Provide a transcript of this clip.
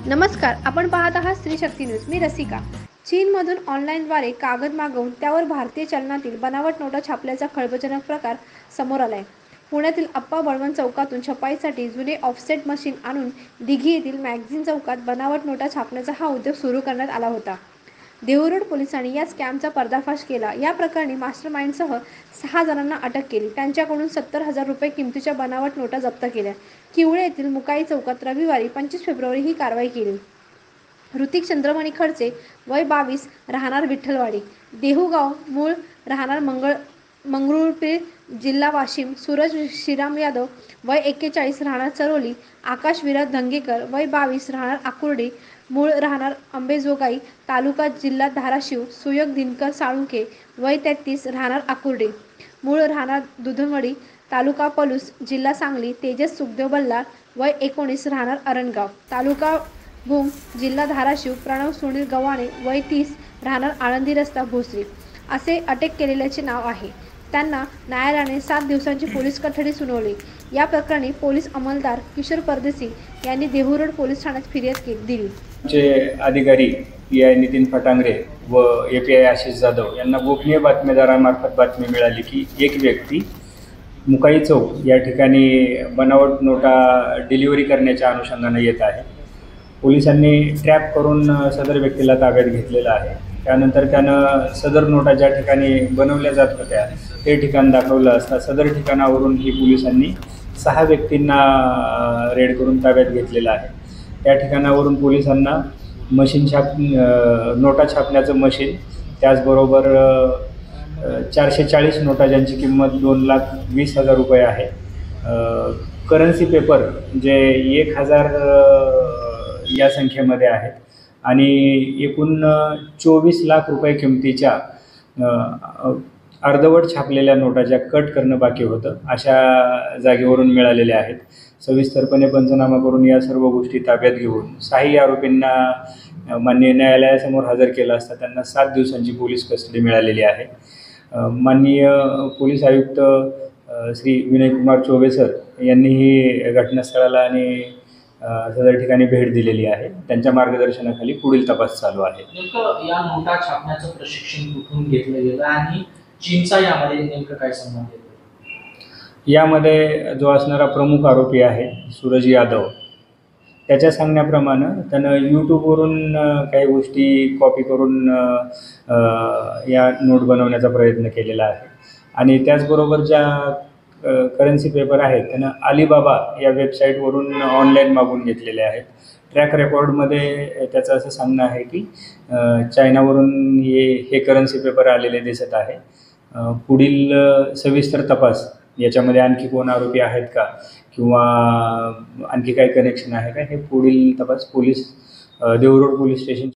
नमस्कार, आपण पाहत आहात स्त्री शक्ती न्यूज. मी रसिका. चीनमधून ऑनलाईनद्वारे कागद मागवून त्यावर भारतीय चलनातील बनावट नोटा छापल्याचा खळबळजनक प्रकार समोर आलाय. पुण्यातील अप्पा बळवंत चौकातून छपाईसाठी जुने ऑफसेट मशीन आणून दिघी येथील मॅगझिन चौकात बनावट नोटा छापण्याचा हा उद्योग सुरू करण्यात आला होता. देहूरोड पोलिसांनी या स्कॅमचा पर्दाफाश केला. या प्रकरणी मास्टरमाइंडसह 6 जणांना अटक केली. त्यांच्याकडून 70,000 रुपये किमतीच्या बनावट नोटा जप्त केल्या. किवळे येथील मुकाई चौकात रविवारी 25 फेब्रुवारी ही कारवाई केली. ऋतिक चंद्रमणी खडसे, वय 22, राहणार विठ्ठलवाडी, देहूगाव, मूळ राहणार मंगरुळपीर, जिल्हा वाशिम. सूरज श्रीराम यादव, वय 41, राहणार चरोली, आकाश विराज धंगेकर, वय 22, राहणार आकुर्डी, मूळ राहणार अंबेजोगाई, तालुका जिल्हा धाराशिव. सुयोग दिनकर साळुंखे, वय 33, राहणार आकुर्डी, मूळ राहणार दुधमडी, तालुका पलूस, जिल्हा सांगली. तेजस सुखदेव बल्लाळ, वय 19, राहणार अरणगाव, तालुका भूम, जिल्हा धाराशिव. प्रणव सुनील गव्हाणे, वय 30, राहणार आळंदी रस्ता भोसरी, असे अटक केलेल्याचे नाव आहे. त्यांना न्यायालयाने 7 दिवसांची पोलीस कोठडी सुनावली. या प्रकरणी पोलीस अंमलदार किशोर परदेशी यांनी देहूरोड पोलीस ठाण्यात फिर्याद दिली. चे अधिकारी पीआय नितीन फटांगरे व एपीआय आशिष जाधव यांना गोपनीय बातमीदारांमार्फत बातमी मिळाली की एक व्यक्ती मुकाई चौक या ठिकाणी बनावट नोटा डिलिव्हरी करण्याच्या अनुषंगाने येत आहे. पोलिसांनी ट्रॅप करून सदर व्यक्तीला ताब्यात घेतलेला आहे. त्यानंतर त्यानं सदर नोटा ज्या ठिकाणी बनवल्या जात होत्या ते ठिकाण दाखवलं असता सदर ठिकाणावरून ही पोलिसांनी 6 व्यक्तींना रेड करून ताब्यात घेतलेलं आहे. त्या ठिकाणावरून पोलिसांना नोटा छापण्याचं मशीन, त्याचबरोबर 440 नोटा ज्यांची किंमत 2,20,000 रुपये आहे, करन्सी पेपर जे 1,000 या संख्येमध्ये आहेत आणि एकूण 24 लाख रुपये किमतीच्या अर्धवट छापलेल्या नोटा ज्या कट करणं बाकी होतं अशा जागेवरून मिळालेल्या आहेत. सविस्तरपणे पंचनामा करून या सर्व गोष्टी ताब्यात घेऊन 6 आरोपींना माननीय न्यायालयासमोर हजर केलं असता त्यांना 7 दिवसांची पोलीस कस्टडी मिळालेली आहे. माननीय पोलीस आयुक्त श्री विनय कुमार चौबे सर यांनीही घटनास्थळाला आणि सदर ठिकाणी भेट दिलेली आहे. त्यांच्या मार्गदर्शनाखाली पुढील तपास चालू आहे. नेमकं या नोटा छापण्याचं प्रशिक्षण कुठून घेतलं गेलं आणि चीनचा यामध्ये नेमकं काय संबंध येतो? यामध्ये जो असणारा प्रमुख आरोपी आहे सूरज यादव, त्याच्या सांगण्याप्रमाणे त्यानं यूट्यूबवरून काही गोष्टी कॉपी करून या नोट बनवण्याचा प्रयत्न केलेला आहे आणि त्याचबरोबर ज्या करन्सी पेपर आहेत त्यानं अलिबाबा या वेबसाईटवरून ऑनलाईन मागून घेतलेले आहेत. ट्रॅक रेकॉर्डमध्ये त्याचं असं सांगणं आहे की चायनावरून हे करन्सी पेपर आलेले दिसत आहे. पुढील सविस्तर तपास याच्यामध्ये आणखी कोण आरोपी आहेत का किंवा आणखी काही कनेक्शन आहे का हे पुढील तपास देहूरोड पोलीस स्टेशन